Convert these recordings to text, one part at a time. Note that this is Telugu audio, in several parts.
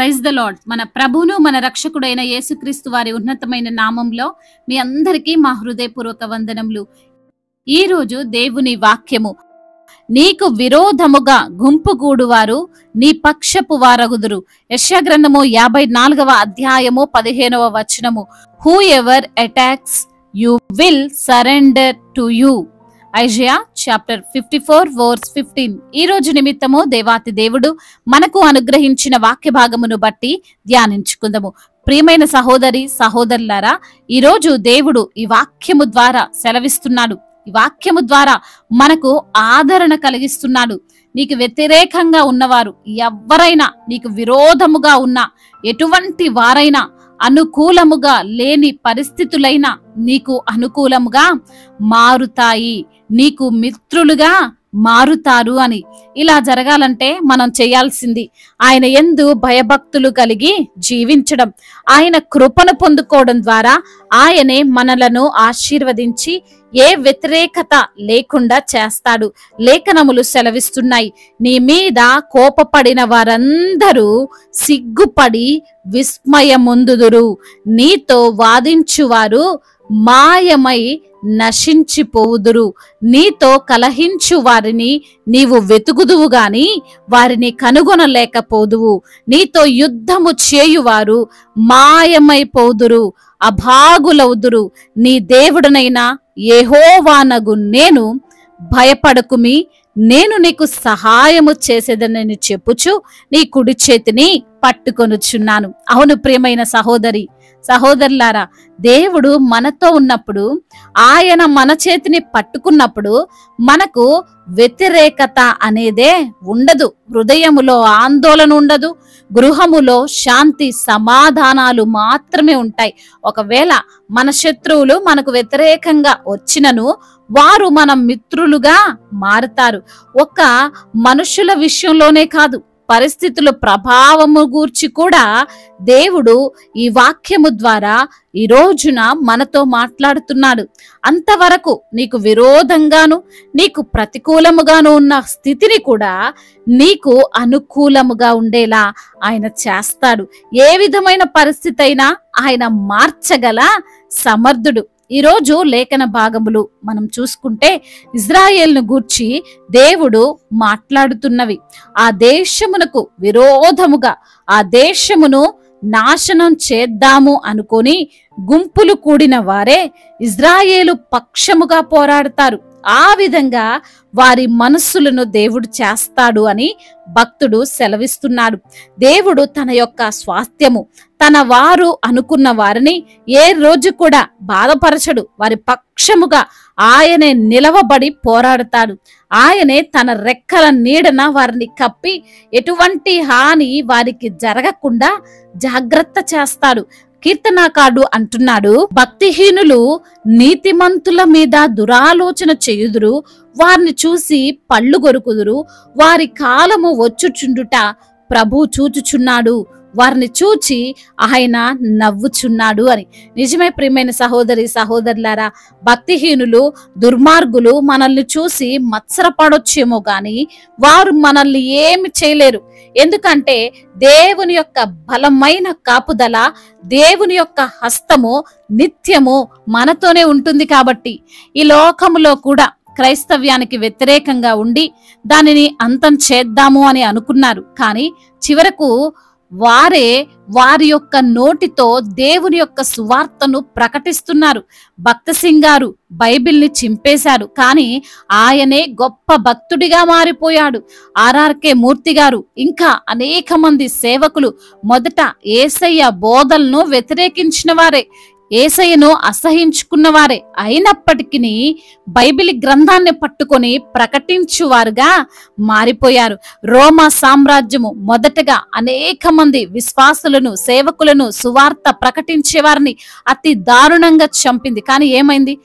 Praise the lord. మన ప్రభువును మన రక్షకుడైన యేసుక్రీస్తు వారి ఉన్నతమైన నామంలో మీ అందరికీ మా హృదయపూర్వక వందనములు. ఈ రోజు దేవుని వాక్యము, నీకు విరోధముగా గుంపుగూడువారు నీ పక్షపు వారగుదురు. యెషయా గ్రంథము 54వ అధ్యాయము 15వ వచనము. Whoever attacks you will surrender to you. Isaiah chapter 54 verse 15. ఈ రోజు నిమిత్తము దేవాతి దేవుడు మనకు అనుగ్రహించిన వాక్య భాగమును బట్టి ధ్యానించుకుందాము. ప్రియమైన సహోదరి సహోదరులారా, ఈ రోజు దేవుడు ఈ వాక్యము ద్వారా సెలవిస్తున్నాడు. ఈ వాక్యము ద్వారా మనకు ఆదరణ కలిగిస్తున్నాడు. నీకు వ్యతిరేకంగా ఉన్నవారు ఎవరైనా, నీకు విరోధముగా ఉన్న ఎటువంటి వారైనా, అనుకూలముగా లేని పరిస్థితులైనా నీకు అనుకూలముగా మారుతాయి, నీకు మిత్రులుగా మారుతారు అని. ఇలా జరగాలంటే మనం చేయాల్సింది ఆయన యందు భయభక్తులు కలిగి జీవించడం, ఆయన కృపను పొందుకోవడం ద్వారా ఆయనే మనలను ఆశీర్వదించి ఏ వ్యతిరేకత లేకుండా చేస్తాడు. లేఖనములు సెలవిస్తున్నాయి, నీ మీద కోపపడిన వారందరూ సిగ్గుపడి విస్మయముందుదురు, నీతో వాదించువారు మాయమై నశించిపోవుదురు, నీతో కలహించు వారిని నీవు వెతుకుదువు గాని వారిని కనుగొనలేకపోదువు, నీతో యుద్ధము చేయువారు మాయమైపోదురు, అభాగులవుదురు. నీ దేవుడనైనా యెహోవానగు నేను భయపడకుమి, నేను నీకు సహాయము చేసేదనని చెప్పుచు నీ కుడి చేతిని పట్టుకొనుచున్నాను. అవును ప్రియమైన సహోదరి సహోదరులారా, దేవుడు మనతో ఉన్నప్పుడు, ఆయన మన చేతిని పట్టుకున్నప్పుడు మనకు వ్యతిరేకత అనేదే ఉండదు. హృదయములో ఆందోళన ఉండదు, గృహములో శాంతి సమాధానాలు మాత్రమే ఉంటాయి. ఒకవేళ మన శత్రువులు మనకు వ్యతిరేకంగా వచ్చినను వారు మన మిత్రులుగా మారుతారు. ఒక మనుషుల విషయంలోనే కాదు, పరిస్థితుల ప్రభావము గూర్చి కూడా దేవుడు ఈ వాక్యము ద్వారా ఈ రోజున మనతో మాట్లాడుతున్నాడు. అంతవరకు నీకు విరోధంగాను నీకు ప్రతికూలముగాను ఉన్న స్థితిని కూడా నీకు అనుకూలముగా ఉండేలా ఆయన చేస్తాడు. ఏ విధమైన పరిస్థితి అయినా ఆయన మార్చగల సమర్థుడు. ఈరోజు లేఖన భాగములు మనం చూసుకుంటే ఇజ్రాయేల్ను గూర్చి దేవుడు మాట్లాడుతున్నవి. ఆ దేశమునకు విరోధముగా, ఆ దేశమును నాశనం చేద్దాము అనుకొని గుంపులు కూడిన వారే ఇజ్రాయేలు పక్షముగా పోరాడతారు. ఆ విధంగా వారి మనస్సులను దేవుడు చేస్తాడు అని భక్తుడు సెలవిస్తున్నాడు. దేవుడు తన యొక్క స్వాస్థ్యము, తన వారు అనుకున్న వారిని ఏ రోజు కూడా బాధపరచడు. వారి పక్షముగా ఆయనే నిలవబడి పోరాడతాడు. ఆయనే తన రెక్కల నీడన వారిని కప్పి ఎటువంటి హాని వారికి జరగకుండా జాగ్రత్త చేస్తాడు. కీర్తనాకారుడు అంటున్నాడు, భక్తిహీనులు నీతిమంతుల మీద దురాలోచన చేయుదురు, వారిని చూసి పళ్ళు గొరుకుదురు, వారి కాలము వచ్చుచుండుట ప్రభు చూచుచున్నాడు, వారిని చూచి ఆయన నవ్వుచున్నాడు అని. నిజమే ప్రియమైన సహోదరి సహోదరులారా, భక్తిహీనులు దుర్మార్గులు మనల్ని చూసి మత్సరపడొచ్చేమో గాని వారు మనల్ని ఏమి చేయలేరు. ఎందుకంటే దేవుని యొక్క బలమైన కాపుదల, దేవుని యొక్క హస్తము నిత్యము మనతోనే ఉంటుంది. కాబట్టి ఈ లోకములో కూడా క్రైస్తవ్యానికి వ్యతిరేకంగా ఉండి దానిని అంతం చేద్దాము అని అనుకున్నారు. కానీ చివరకు వారే వారి యొక్క నోటితో దేవుని యొక్క సువార్తను ప్రకటిస్తున్నారు. భక్త సింగ్ గారు బైబిల్ని చింపేశాడు, కానీ ఆయనే గొప్ప భక్తుడిగా మారిపోయాడు. ఆర్ఆర్కే మూర్తి గారు ఇంకా అనేక మంది సేవకులు మొదట యేసయ్య బోధలను వ్యతిరేకించిన వారే, యేసయ్యను అసహించుకున్నవారే, అయినప్పటికీ బైబిల్ గ్రంథాన్ని పట్టుకొని ప్రకటించువారుగా మారిపోయారు. రోమా సామ్రాజ్యము మొదటగా అనేక మంది విశ్వాసులను, సేవకులను, సువార్త ప్రకటించే వారిని అతి దారుణంగా చంపింది. కానీ ఏమైంది?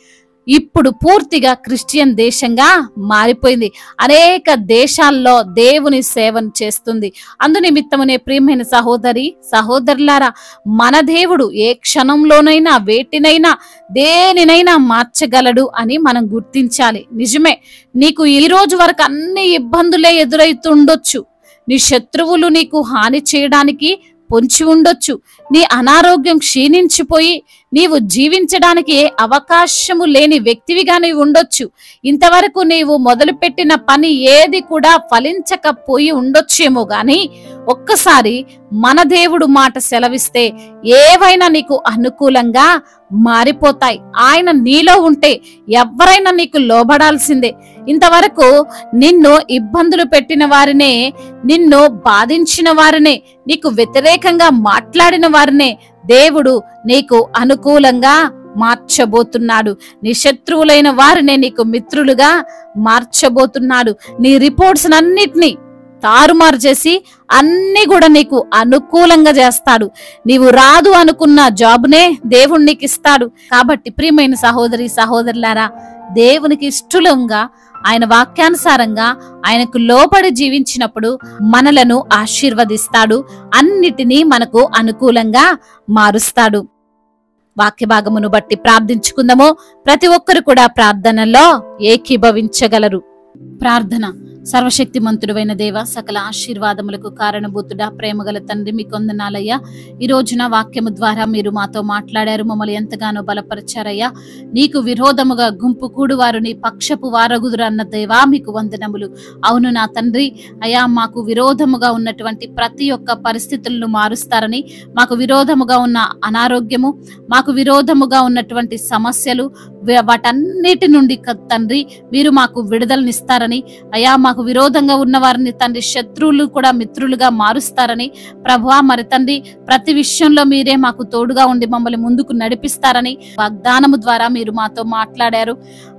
ఇప్పుడు పూర్తిగా క్రిస్టియన్ దేశంగా మారిపోయింది. అనేక దేశాల్లో దేవుని సేవను చేస్తుంది. అందునిమిత్తమునే ప్రియమైన సహోదరి సహోదరులారా, మన దేవుడు ఏ క్షణంలోనైనా వేటినైనా దేనినైనా మార్చగలడు అని మనం గుర్తించాలి. నిజమే, నీకు ఈ రోజు వరకు అన్ని ఇబ్బందులే ఎదురైతుండొచ్చు. నీ శత్రువులు నీకు హాని చేయడానికి పొంచి ఉండొచ్చు. నీ అనారోగ్యం క్షీణించిపోయి నీవు జీవించడానికి అవకాశము లేని వ్యక్తివిగా నీవు ఉండొచ్చు. ఇంతవరకు నీవు మొదలుపెట్టిన పని ఏది కూడా ఫలించకపోయి ఉండొచ్చేమో గాని ఒక్కసారి మన దేవుడు మాట సెలవిస్తే ఏవైనా నీకు అనుకూలంగా మారిపోతాయి. ఆయన నీలో ఉంటే ఎవరైనా నీకు లోబడాల్సిందే. ఇంతవరకు నిన్ను ఇబ్బందులు పెట్టిన వారినే, నిన్ను బాధించిన వారినే, నీకు వ్యతిరేకంగా మాట్లాడిన వారినే దేవుడు నీకు అనుకూలంగా మార్చబోతున్నాడు. నీ శత్రువులైన వారినే నీకు మిత్రులుగా మార్చబోతున్నాడు. నీ రిపోర్ట్స్ అన్నిటినీ తారుమారు చేసి అన్ని కూడా నీకు అనుకూలంగా చేస్తాడు. నీవు రాదు అనుకున్న జాబ్నే దేవుడు నీకు ఇస్తాడు. కాబట్టి ప్రియమైన సహోదరి సహోదరులారా, దేవునికి ఇష్టంగా ఆయన వాక్యానుసారంగా ఆయనకు లోబడి జీవించినప్పుడు మనలను ఆశీర్వదిస్తాడు, అన్నిటినీ మనకు అనుకూలంగా మారుస్తాడు. వాక్య భాగమును బట్టి ప్రార్థించుకుందాము. ప్రతి ఒక్కరు కూడా ప్రార్థనలో ఏకీభవించగలరు. ప్రార్థన. సర్వశక్తిమంతుడైన దేవ, సకల ఆశీర్వాదములకు కారణభూతుడా, ప్రేమగల తండ్రి, మీ కొందనాలయ్యా. ఈ రోజున వాక్యము ద్వారా మీరు మాతో మాట్లాడారు, మమ్మల్ని ఎంతగానో బలపరిచారయ్యా. నీకు విరోధముగా గుంపు కూడువారు నీ పక్షపు వారగుదురు అన్న దేవా, మీకు వందనములు. అవును నా తండ్రి, అయ్యా మాకు విరోధముగా ఉన్నటువంటి ప్రతి ఒక్క పరిస్థితులను మారుస్తారని, మాకు విరోధముగా ఉన్న అనారోగ్యము, మాకు విరోధముగా ఉన్నటువంటి సమస్యలు, వాటన్నిటి నుండి తండ్రి మీరు మాకు విడుదలనిస్తారని, అయ్యా మాకు విరోధంగా ఉన్న వారిని తండ్రి శత్రువులు కూడా మిత్రులుగా మారుస్తారని ప్రభువా, మరి తండ్రి ప్రతి విషయంలో మీరే మాకు తోడుగా ఉండి మమ్మల్ని ముందుకు నడిపిస్తారని వాగ్దానము ద్వారా మీరు మాతో మాట్లాడారు.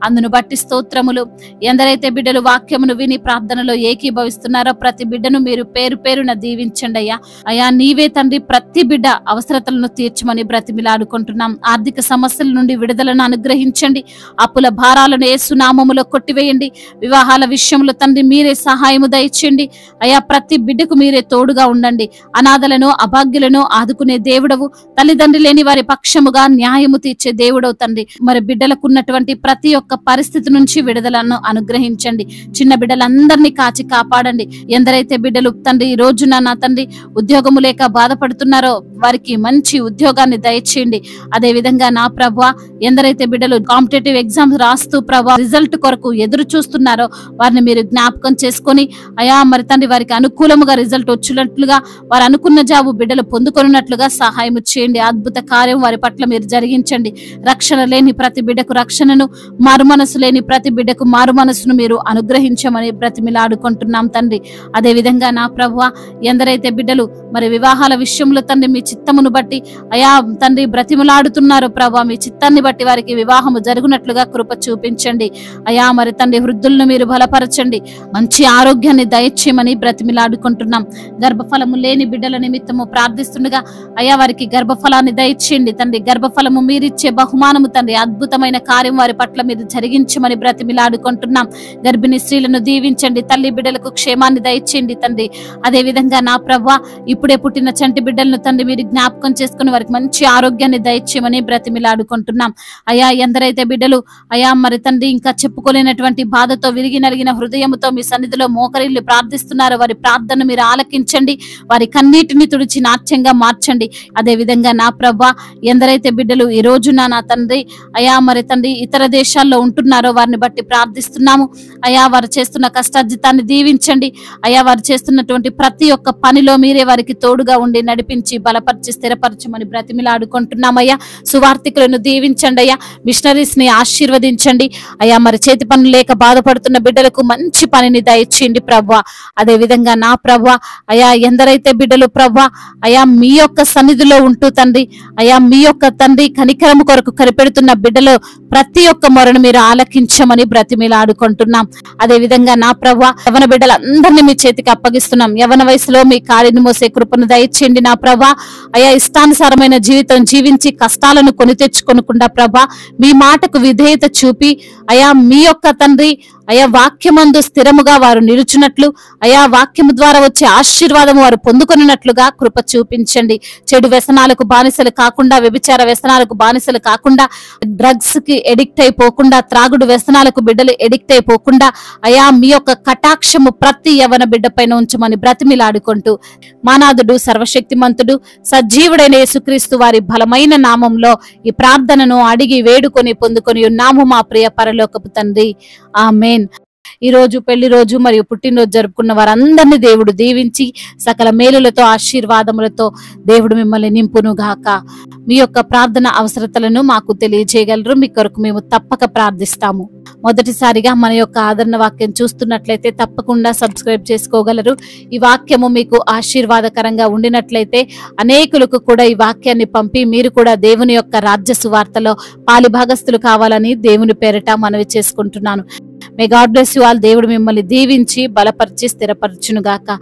అందును బట్టి స్తోత్రములు. ఎందరైతే బిడ్డలు వాక్యమును విని ప్రార్థనలో ఏకీభవిస్తున్నారో ప్రతి బిడ్డను మీరు పేరు పేరున దీవించండి అయ్యా. అయ్యా నీవే తండ్రి ప్రతి బిడ్డ అవసరతలను తీర్చమని బ్రతిమిలాడుకుంటున్నాం. ఆర్థిక సమస్యల నుండి విడుదలను అనుగ్రహించండి. అప్పుల భారాలను యేసు నామములో కొట్టివేయండి. వివాహాల విషయంలో తండ్రి మీరే సహాయము దయచేయండి అయ్యా. ప్రతి బిడ్డకు మీరే తోడుగా ఉండండి. అనాథలను అభాగ్యులను ఆదుకునే దేవుడవు, తల్లిదండ్రి లేని వారి పక్షముగా న్యాయము తీర్చే దేవుడవు తండ్రి. మరి బిడ్డలకున్నటువంటి ప్రతి ఒక్క పరిస్థితి నుంచి విడుదలను అనుగ్రహించండి. చిన్న బిడ్డలందరినీ కాచి కాపాడండి. ఎందరైతే బిడ్డలు తండ్రి ఈ రోజున నా తండ్రి ఉద్యోగము లేక బాధపడుతున్నారో వారికి మంచి ఉద్యోగాన్ని దయచేయండి. అదే విధంగా నా ప్రభువా, ఎందరైతే బిడ్డలు కాంపిటేటివ్ ఎగ్జామ్స్ రాస్తూ ప్రభా రిజల్ట్ కొరకు ఎదురు చూస్తున్నారో వారిని మీరు జ్ఞాపకం చేసుకొని అయా మరి తండ్రి వారికి అనుకూలముగా రిజల్ట్ వచ్చినట్లుగా, వారు అనుకున్న జాబు బిడ్డలు పొందుకొనున్నట్లుగా సహాయం చేయండి. అద్భుత కార్యం వారి పట్ల మీరు జరిగించండి. రక్షణ లేని ప్రతి బిడ్డకు రక్షణను, మారు మనసు లేని ప్రతి బిడ్డకు మారు మనసును మీరు అనుగ్రహించమని బ్రతిమిలాడుకుంటున్నాం తండ్రి. అదే విధంగా నా ప్రభువా, ఎందరైతే బిడ్డలు మరి వివాహాల విషయంలో తండ్రి మీ చిత్తమును బట్టి అయా తండ్రి బ్రతిమిలాడుతున్నారో ప్రభా, మీ చిత్తాన్ని బట్టి వారికి వివాహము జరుగునట్లుగా కృప చూపించండి అయా. మరి తండ్రి వృద్ధులను మీరు బలపరచండి, మంచి ఆరోగ్యాన్ని దయచేయమని బ్రతిమిలాడుకుంటున్నాం. గర్భఫలము లేని బిడ్డల నిమిత్తము ప్రార్థిస్తుండగా అయా వారికి గర్భఫలాన్ని దయచేయండి తండ్రి. గర్భఫలము మీరిచ్చే బహుమానము తండ్రి, అద్భుతమైన కార్యం వారి పట్ల మీరు జరిగించమని బ్రతిమిలాడుకుంటున్నాం. గర్భిణీ స్త్రీలను దీవించండి, తల్లి బిడ్డలకు క్షేమాన్ని దయచేయండి తండ్రి. అదే విధంగా నా ప్రభువా, ఇప్పుడే పుట్టిన చంటి బిడ్డలను తండ్రి మీరు జ్ఞాపకం చేసుకుని వారికి మంచి ఆరోగ్యాన్ని దయచేయమని బ్రతిమిలాడుకుంటున్నాం అయా. ఎందరైతే బిడ్డలు అయా మరి తండ్రి ఇంకా చెప్పుకోలేనటువంటి బాధతో విరిగి నలిగిన హృదయంతో మీ సన్నిధిలో మోకరిల్లి ప్రార్థిస్తున్నారు, వారి ప్రార్థన మీరు ఆలకించండి. వారి కన్నీటిని తుడిచి నాట్యంగా మార్చండి. అదే విధంగా నా ప్రభా, ఎందరైతే బిడ్డలు ఈ రోజున నా తండ్రి అయా మరి తండ్రి ఇతర దేశాల్లో ఉంటున్నారో వారిని బట్టి ప్రార్థిస్తున్నాము అయా. వారు చేస్తున్న కష్టార్జితాన్ని దీవించండి అయా. వారు చేస్తున్నటువంటి ప్రతి ఒక్క పనిలో మీరే వారికి తోడుగా ఉండి నడిపించి బలపరిచి స్థిరపరచమని బ్రతిమిలాడుకుంటున్నామయ్యా. సువార్థికులను దీవించండి అయ్యా. మిషనరీస్ ని ఆశీర్వదించండి అయా. మరి చేతి పనులు లేక బాధపడుతున్న బిడ్డలకు మంచి పనిని దయచేయండి ప్రభువా. అదే విధంగా నా ప్రభువా అయా, ఎందరైతే బిడ్డలు ప్రభువా అయా మీ యొక్క సన్నిధిలో ఉంటూ తండ్రి అయా మీ యొక్క తండ్రి కనికరము కొరకు కనిపెడుతున్న బిడ్డలు ప్రతి ఒక్క మొరను మీరు ఆలకించమని బ్రతిమిలాడుకుంటున్నాం. అదే విధంగా నా ప్రభువా, యవన బిడ్డలందరినీ మీ చేతికి అప్పగిస్తున్నాం. యవన వయసులో మీ కాడిని మోసే కృపను దయచేయండి నా ప్రభువా అయా. ఇష్టానుసారమైన జీవితం జీవించి కష్టాలను కొని తెచ్చుకొనకుండా ప్రభా, మీ మాటకు విధేయత చూపి అయా మీ యొక్క తండ్రి అయా వాక్యమందు స్థిరముగా వారు నిలుచున్నట్లు, అయా వాక్యము ద్వారా వచ్చే ఆశీర్వాదము వారు పొందుకొనినట్లుగా కృప చూపించండి. చెడు వ్యసనాలకు బానిసలు కాకుండా, వ్యభిచార వ్యసనాలకు బానిసలు కాకుండా, డ్రగ్స్ కి ఎడిక్ట్ అయిపోకుండా, త్రాగుడు వ్యసనాలకు బిడ్డలు ఎడిక్ట్ అయిపోకుండా, అయా మీ యొక్క కటాక్షము ప్రతి యవన బిడ్డ పైన ఉంచమని బ్రతిమిలాడుకుంటూ, మానాథుడు సర్వశక్తిమంతుడు సజీవుడైన యేసుక్రీస్తు వారి బలమైన నామంలో ఈ ప్రార్థనను అడిగి వేడుకొని పొందుకొని ఉన్నాము మా ప్రియ పరలోకపు తండ్రి. ఆమేన్. ఈ రోజు పెళ్లి రోజు మరియు పుట్టినరోజు జరుపుకున్న వారందరినీ దేవుడు దీవించి సకల మేలులతో ఆశీర్వాదములతో దేవుడు మిమ్మల్ని నింపును గాక. మీ యొక్క ప్రార్థన అవసరతలను మాకు తెలియజేయగలరు. మీ కొరకు మేము తప్పక ప్రార్థిస్తాము. మొదటిసారిగా మన యొక్క ఆదరణ వాక్యం చూస్తున్నట్లయితే తప్పకుండా సబ్స్క్రైబ్ చేసుకోగలరు. ఈ వాక్యము మీకు ఆశీర్వాదకరంగా ఉండినట్లయితే అనేకులకు కూడా ఈ వాక్యాన్ని పంపి మీరు కూడా దేవుని యొక్క రాజ్య సువార్తలో పాలిభాగస్తులు కావాలని దేవుని పేరిట మనవి చేసుకుంటున్నాను. May God bless you all. దేవుడు మిమ్మల్ని దీవించి బలపరిచి స్థిరపరచును గాక.